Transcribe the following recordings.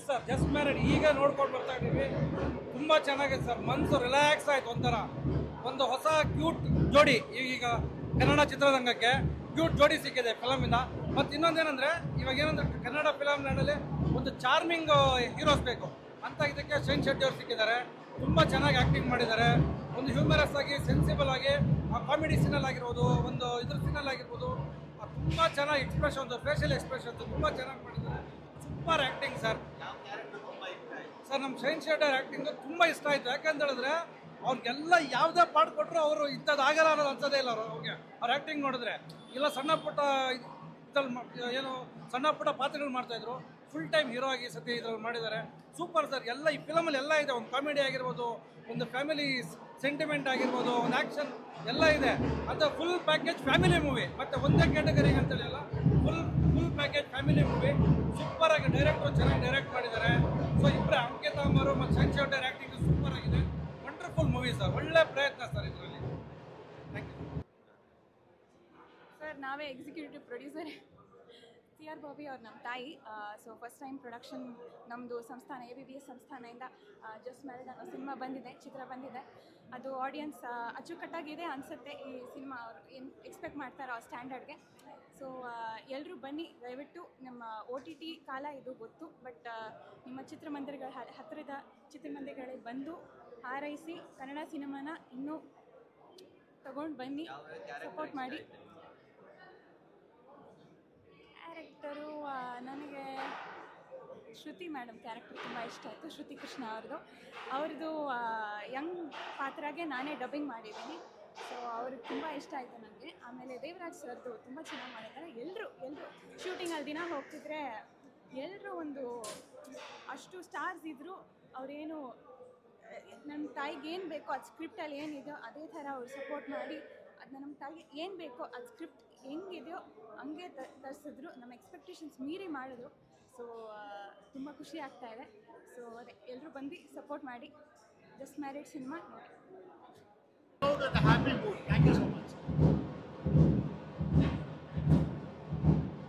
Sir, just married ಈಗ ನೋಡ್ಕೊಂಡು ಬರ್ತಾ ಇದ್ದೀವಿ. ತುಂಬ ಚೆನ್ನಾಗಿದೆ ಸರ್, ಮನಸ್ಸು ರಿಲ್ಯಾಕ್ಸ್ ಆಯ್ತು. ಒಂದು ಹೊಸ ಕ್ಯೂಟ್ ಜೋಡಿ ಈಗ ಕನ್ನಡ ಚಿತ್ರರಂಗಕ್ಕೆ ಕ್ಯೂಟ್ ಜೋಡಿ ಸಿಕ್ಕಿದೆ ಫಿಲಮಿಂದ. ಮತ್ತು ಇನ್ನೊಂದೇನೆಂದರೆ ಇವಾಗ ಕನ್ನಡ ಫಿಲಮ್ ನಾಡಲ್ಲಿ ಒಂದು ಚಾರ್ಮಿಂಗ್ ಹೀರೋಸ್ ಬೇಕು ಅಂತ ಇದಕ್ಕೆ ಶೈನ್ ಶೆಟ್ಟಿ ಅವರು ಸಿಕ್ಕಿದ್ದಾರೆ. ತುಂಬ ಚೆನ್ನಾಗಿ ಆ್ಯಕ್ಟಿಂಗ್ ಮಾಡಿದ್ದಾರೆ. ಒಂದು ಹ್ಯೂಮರಸ್ ಆಗಿ, ಸೆನ್ಸಿಬಲ್ ಆಗಿ, ಆ ಕಾಮಿಡಿ ಸೀನಲ್ಲಿ ಆಗಿರ್ಬೋದು, ಒಂದು ಇದ್ರ ಸೀನಲ್ಲಿ ಆಗಿರ್ಬೋದು, ತುಂಬ ಚೆನ್ನಾಗಿ ಎಕ್ಸ್ಪ್ರೆಷನ್ಸ್, ಫೇಶಿಯಲ್ ಎಕ್ಸ್ಪ್ರೆಷನ್ಸ್ ತುಂಬ ಚೆನ್ನಾಗಿ ಮಾಡಿದ್ದಾರೆ. Super acting sir. ಸರ್, ನಮ್ಮ ಶೈನ್ ಶೆಟ್ಟಿ ಅವ್ರ ಆ್ಯಕ್ಟಿಂಗು ತುಂಬ ಇಷ್ಟ ಆಯಿತು. ಯಾಕಂತ ಹೇಳಿದ್ರೆ ಅವ್ರಿಗೆಲ್ಲ ಯಾವುದೇ ಪಾಠ ಕೊಟ್ಟರು ಅವರು ಇಂಥದ್ದಾಗಲ್ಲ ಅನ್ನೋದು ಅನ್ಸೋದೇ ಇಲ್ಲ. ಅವ್ರಿಗೆ ಅವ್ರ ಆ್ಯಕ್ಟಿಂಗ್ ನೋಡಿದ್ರೆ ಇಲ್ಲ ಸಣ್ಣ ಪುಟ್ಟ ಏನು ಸಣ್ಣ ಪುಟ್ಟ ಪಾತ್ರಗಳು ಮಾಡ್ತಾಯಿದ್ರು. ಫುಲ್ ಟೈಮ್ ಹೀರೋ ಆಗಿ ಸತಿ ಇದ್ರಲ್ಲಿ ಮಾಡಿದ್ದಾರೆ. Super sir. ಎಲ್ಲ ಈ ಫಿಲಮಲ್ಲಿ ಎಲ್ಲ ಇದೆ. ಒಂದು ಕಾಮಿಡಿ ಆಗಿರ್ಬೋದು, ಒಂದು ಫ್ಯಾಮಿಲಿ ಸೆಂಟಿಮೆಂಟ್ ಆಗಿರ್ಬೋದು, ಒಂದು ಆ್ಯಕ್ಷನ್ ಎಲ್ಲ ಇದೆ. ಅಂತ ಫುಲ್ ಪ್ಯಾಕೇಜ್ ಫ್ಯಾಮಿಲಿ ಮೂವಿ. ಮತ್ತು ಒಂದೇ ಕ್ಯಾಟಗರಿಗೆ ಅಂತೇಳಿ ಅಲ್ಲ, full package family movie. Super ಆಗಿ ಡೈರೆಕ್ಟ್ರು ಚೆನ್ನಾಗಿ ಡೈರೆಕ್ಟ್ ಮಾಡಿದ್ದಾರೆ. ಸೊ ಇಬ್ಬರೇ ಅಂಕಿತಾ ಅಮರು ಮತ್ತು ಶೈನ್ ಶೆಟ್ಟಿ ಅವ್ರ ಆ್ಯಕ್ಟಿಂಗ್ ಸೂಪರ್ ಆಗಿದೆ. Wonderful movie sir. ಒಳ್ಳೆ ಪ್ರಯತ್ನ ಸರ್ ಇದರಲ್ಲಿ. Thank you sir. ನಾವೇ ಎಕ್ಸಿಕ್ಯೂಟಿವ್ ಪ್ರೊಡ್ಯೂಸರ್ CR ಬಾಬಿ ಅವ್ರು ನಮ್ಮ ತಾಯಿ. ಸೊ ಫಸ್ಟ್ ಟೈಮ್ ಪ್ರೊಡಕ್ಷನ್ ನಮ್ಮದು ಸಂಸ್ಥಾನ ABBS ಸಂಸ್ಥಾನದಿಂದ ಜಸ್ಟ್ ಮ್ಯಾರಿಡ್ ಅನ್ನೋ ಸಿನಿಮಾ ಬಂದಿದೆ, ಚಿತ್ರ ಬಂದಿದೆ. ಅದು ಆಡಿಯನ್ಸ್ ಅಚ್ಚುಕಟ್ಟಾಗಿದೆ ಅನಿಸುತ್ತೆ. ಈ ಸಿನಿಮಾ ಅವರು ಏನು ಎಕ್ಸ್ಪೆಕ್ಟ್ ಮಾಡ್ತಾರೋ ಆ ಸ್ಟ್ಯಾಂಡರ್ಡ್ಗೆ. ಸೊ ಎಲ್ಲರೂ ಬನ್ನಿ ದಯವಿಟ್ಟು. ನಮ್ಮ OTT ಕಾಲ ಇದು ಗೊತ್ತು, ಬಟ್ ನಿಮ್ಮ ಚಿತ್ರಮಂದಿರಗಳ ಹತ್ತಿರದ ಚಿತ್ರಮಂದಿರಗಳಿಗೆ ಬಂದು ಹಾರೈಸಿ ಕನ್ನಡ ಸಿನಿಮಾನ ಇನ್ನೂ ತಗೊಂಡು ಬನ್ನಿ, ಸಪೋರ್ಟ್ ಮಾಡಿ. ಕ್ಯಾರೆಕ್ಟರು ನನಗೆ ಶ್ರುತಿ ಮೇಡಮ್ ಕ್ಯಾರೆಕ್ಟರ್ ತುಂಬ ಇಷ್ಟ ಆಯಿತು. ಶ್ರುತಿ ಕೃಷ್ಣ ಅವ್ರದ್ದು ಯಂಗ್ ಪಾತ್ರಾಗೆ ನಾನೇ ಡಬ್ಬಿಂಗ್ ಮಾಡಿದ್ದೀನಿ. ಸೊ ಅವ್ರಿಗೆ ತುಂಬ ಇಷ್ಟ ಆಯಿತು ನನಗೆ. ಆಮೇಲೆ ದೇವರಾಜ್ ಸರ್ದು ತುಂಬ ಚೆನ್ನಾಗಿ ಮಾಡಿದ್ದಾರೆ. ಎಲ್ಲರೂ ಶೂಟಿಂಗಲ್ಲಿ ದಿನ ಹೋಗ್ತಿದ್ರೆ ಎಲ್ಲರೂ ಒಂದು ಅಷ್ಟು ಸ್ಟಾರ್ಸ್ ಇದ್ದರು. ಅವರೇನು ನಮ್ಮ ತಾಯಿಗೆ ಏನು ಬೇಕೋ ಅದು ಸ್ಕ್ರಿಪ್ಟಲ್ಲಿ ಏನಿದೆಯೋ ಅದೇ ಥರ ಅವ್ರು ಸಪೋರ್ಟ್ ಮಾಡಿ ಅದನ್ನ ನಮ್ಮ ತಾಯಿಗೆ ಏನು ಬೇಕೋ ಅದು ಸ್ಕ್ರಿಪ್ಟ್ ಹೆಂಗಿದೆಯೋ ಹಂಗೆ ತರಿಸಿದ್ರು. ನಮ್ಮ ಎಕ್ಸ್ಪೆಕ್ಟೇಷನ್ಸ್ ಮೀರಿ ಮಾಡಿದ್ರು. ಸೊ ತುಂಬ ಖುಷಿ ಆಗ್ತಾ ಇದೆ. ಸೊ ಅದೇ ಎಲ್ಲರೂ ಬಂದು ಸಪೋರ್ಟ್ ಮಾಡಿ. ಜಸ್ಟ್ ಮ್ಯಾರಿಡ್ ಸಿನಿಮಾ ನೋಡಿ.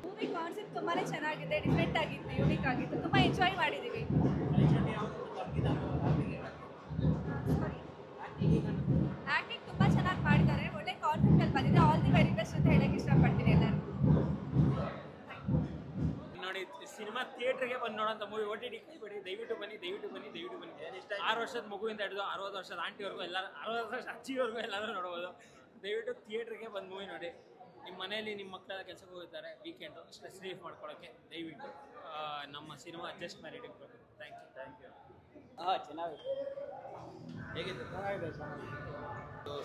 ಮೂವಿ ಕಾನ್ಸೆಪ್ಟ್ ತುಂಬಾ ಚೆನ್ನಾಗಿದೆ, ಡಿಫ್ರೆಂಟ್ ಆಗಿತ್ತು, ಯೂನಿಕ್ ಆಗಿತ್ತು. ತುಂಬ ಎಂಜಾಯ್ ಮಾಡಿದ್ದೀವಿ. ಆ್ಯಕ್ಟಿಂಗ್ ತುಂಬ ಚೆನ್ನಾಗಿ ಮಾಡಿದ್ದಾರೆ. ಒಳ್ಳೆ ಕಾನ್ಸೆಪ್ಟಲ್ಲಿ ಬಂದಿದೆ. ಆಲ್ ದಿ ವೆರಿ ಬೆಸ್ಟ್ ಅಂತ ಹೇಳಕ್ಕೆ ಇಷ್ಟಪಡ್ತೀನಿ ಎಲ್ಲರಿಗೂ. ನೋಡಿ, ಸಿನಿಮಾ ಥಿಯೇಟ್ರಿಗೆ ಬಂದು ನೋಡೋಂಥ ಮೂವಿ. OTT ಕೈಬಿಡಿ, ದಯವಿಟ್ಟು ಬನ್ನಿ. 6 ವರ್ಷದ ಮಗುವಿಂದ ಹಿಡಿದು 60 ವರ್ಷದ ಆಂಟಿವರೆಗೂ ಎಲ್ಲರೂ, 60 ವರ್ಷದ ಅಜ್ಜಿವರೆಗೂ ಎಲ್ಲರೂ ನೋಡ್ಬೋದು. ದಯವಿಟ್ಟು ಥಿಯೇಟ್ರಿಗೆ ಬಂದು ಮೂವಿ ನೋಡಿ. ನಿಮ್ಮ ಮನೆಯಲ್ಲಿ ನಿಮ್ಮ ಮಕ್ಕಳೆಲ್ಲ ಕೆಲಸಕ್ಕೆ ಹೋಗಿರ್ತಾರೆ, ವೀಕೆಂಡು ಸ್ಟ್ರೆಸ್ ರಿಲೀಫ್ ಮಾಡ್ಕೊಳ್ಳೋಕ್ಕೆ ದಯವಿಟ್ಟು ನಮ್ಮ ಸಿನಿಮಾ ಜಸ್ಟ್ ಮ್ಯಾರಿಡಿಗೆ ಬರಬೇಕು. Thank you. ಚೆನ್ನಾಗಿದೆ. ಹೇಗಿದೆ?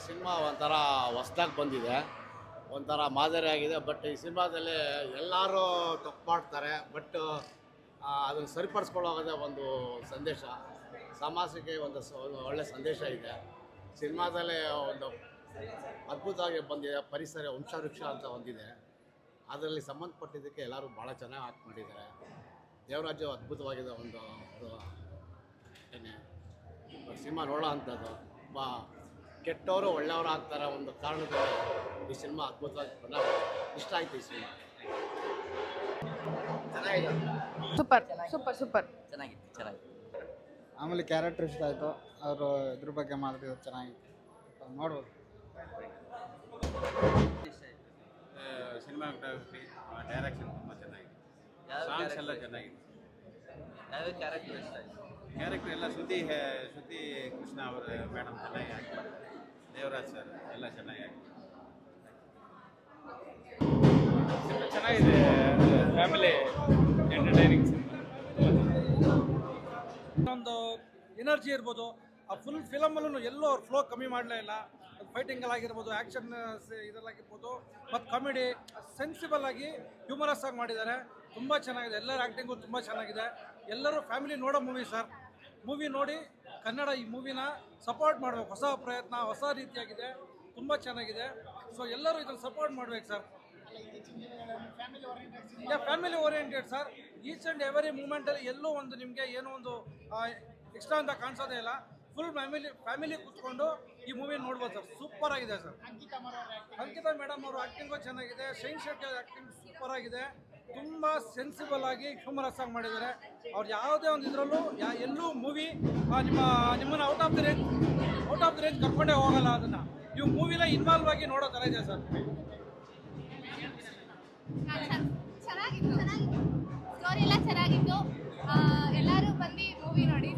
ಸಿನಿಮಾ ಒಂಥರ ಹೊಸ್ದಾಗಿ ಬಂದಿದೆ, ಒಂಥರ ಮಾದರಿಯಾಗಿದೆ. ಬಟ್ ಈ ಸಿನಿಮಾದಲ್ಲಿ ಎಲ್ಲರೂ ತಪ್ಪು ಮಾಡ್ತಾರೆ. ಬಟ್ ಅದನ್ನು ಸರಿಪಡಿಸ್ಕೊಳ್ಳೋದೇ ಒಂದು ಸಂದೇಶ, ಸಮಾಜಕ್ಕೆ ಒಂದು ಒಳ್ಳೆಯ ಸಂದೇಶ ಇದೆ. ಸಿನಿಮಾದಲ್ಲಿ ಒಂದು ಅದ್ಭುತವಾಗಿ ಬಂದಿದೆ. ಪರಿಸರ ವಂಶವೃಕ್ಷ ಅಂತ ಒಂದಿದೆ, ಅದರಲ್ಲಿ ಸಂಬಂಧಪಟ್ಟಿದ್ದಕ್ಕೆ ಎಲ್ಲರೂ ಭಾಳ ಚೆನ್ನಾಗಿ ಆಕ್ಟ್ ಮಾಡಿದ್ದಾರೆ. ದೇವರಾಜು ಅದ್ಭುತವಾಗಿದೆ. ಒಂದು ಸಿನಿಮಾ ನೋಡೋ ಅಂಥದ್ದು. ಕೆಟ್ಟವರು ಒಳ್ಳೆಯವರು ಆಗ್ತಾರೆ ಒಂದು ಕಾರಣದಲ್ಲಿ ಈ ಸಿನಿಮಾ ಅದ್ಭುತವಾಗಿ ಇಷ್ಟ ಆಯಿತು. ಈ ಸಿನಿಮಾ ಸೂಪರ್ ಚೆನ್ನಾಗಿತ್ತು. ಆಮೇಲೆ ಕ್ಯಾರೆಕ್ಟರ್ ಇಷ್ಟ ಆಯಿತು. ಅವರು ಇದ್ರ ಬಗ್ಗೆ ಮಾಡಿದ್ರು ಚೆನ್ನಾಗಿತ್ತು, ನೋಡ್ಬೋದು. ಸಿನಿಮಾಗ್ರಫಿ, ಡೈರೆಕ್ಷನ್ ತುಂಬ ಚೆನ್ನಾಗಿದೆ. ಸಾಂಗ್ಸ್ ಎಲ್ಲ ಚೆನ್ನಾಗಿದೆ. ಯಾವ ಕ್ಯಾರೆಕ್ಟರ್ ಇಷ್ಟ ಆಯಿತು? ಕ್ಯಾರೆಕ್ಟರ್ ಎಲ್ಲ ಶ್ರುತಿ ಕೃಷ್ಣ ಅವರ ಮೇಡಮ್ ಚೆನ್ನಾಗಿ ಆಗ್ತಾರೆ. ದೇವರಾಜ್ ಸರ್ ಎಲ್ಲ ಚೆನ್ನಾಗಿ ಆಗ್ತಾರೆ. ಚೆನ್ನಾಗಿದೆ. Family entertaining cinema. ಒಂದು ಎನರ್ಜಿ ಇರ್ಬೋದು. ಆ ಫುಲ್ ಫಿಲಮಲ್ಲೂ ಎಲ್ಲೂ ಅವ್ರು ಫ್ಲೋ ಕಮ್ಮಿ ಮಾಡಲೇ ಇಲ್ಲ. ಫೈಟಿಂಗಲ್ಲಾಗಿರ್ಬೋದು, ಆ್ಯಕ್ಷನ್ ಇದರಲ್ಲಾಗಿರ್ಬೋದು, ಮತ್ತು ಕಾಮಿಡಿ ಸೆನ್ಸಿಬಲ್ ಆಗಿ ಹ್ಯೂಮರಸ್ ಆಗಿ ಮಾಡಿದ್ದಾರೆ. ತುಂಬ ಚೆನ್ನಾಗಿದೆ. ಎಲ್ಲರ ಆ್ಯಕ್ಟಿಂಗು ತುಂಬ ಚೆನ್ನಾಗಿದೆ. ಎಲ್ಲರೂ ಫ್ಯಾಮಿಲಿ ನೋಡೋ ಮೂವಿ ಸರ್. ಮೂವಿ ನೋಡಿ ಕನ್ನಡ ಈ ಮೂವಿನ ಸಪೋರ್ಟ್ ಮಾಡಬೇಕು. ಹೊಸ ಪ್ರಯತ್ನ, ಹೊಸ ರೀತಿಯಾಗಿದೆ, ತುಂಬ ಚೆನ್ನಾಗಿದೆ. ಸೊ ಎಲ್ಲರೂ ಇದನ್ನು ಸಪೋರ್ಟ್ ಮಾಡಬೇಕು sir. Family oriented sir. Each and every ಮೂಮೆಂಟಲ್ಲಿ ಎಲ್ಲೂ ಒಂದು ನಿಮಗೆ ಏನೋ ಒಂದು ಎಕ್ಸ್ಟ್ರಾ ಅಂತ ಕಾಣಿಸೋದೇ ಇಲ್ಲ. ಫುಲ್ ಫ್ಯಾಮಿಲಿ ಕೂತ್ಕೊಂಡು ಈ ಮೂವಿ ನೋಡ್ಬೋದು ಸರ್. ಸೂಪರ್ ಆಗಿದೆ ಸರ್. ಅಂಕಿತಾ ಮೇಡಮ್ ಅವರು ಆ್ಯಕ್ಟಿಂಗು ಚೆನ್ನಾಗಿದೆ. ಶೈನ್ ಶೆಟ್ಟಿ ಅವ್ರ ಆ್ಯಕ್ಟಿಂಗ್ ಸೂಪರ್ ಆಗಿದೆ. ತುಂಬ ಸೆನ್ಸಿಬಲ್ ಆಗಿ ಹ್ಯೂಮರಸ್ ಆಗಿ ಮಾಡಿದ್ದಾರೆ. ಅವ್ರು ಯಾವುದೇ ಒಂದು ಇದರಲ್ಲೂ ಎಲ್ಲೂ ಮೂವಿ ನಿಮ್ಮನ್ನು ಔಟ್ ಆಫ್ ದಿ ರೇಂಜ್ ಕರ್ಕೊಂಡೇ ಹೋಗಲ್ಲ. ಅದನ್ನು ನೀವು ಮೂವಿಲ ಇನ್ವಾಲ್ವ್ ಆಗಿ ನೋಡೋ ಥರ ಇದೆ ಸರ್. ಚೆನ್ನಾಗಿತ್ತು ಸ್ಟೋರಿ ಎಲ್ಲ ಚೆನ್ನಾಗಿತ್ತು. ಎಲ್ಲರೂ ಬಂದು ಮೂವಿ ನೋಡಿ.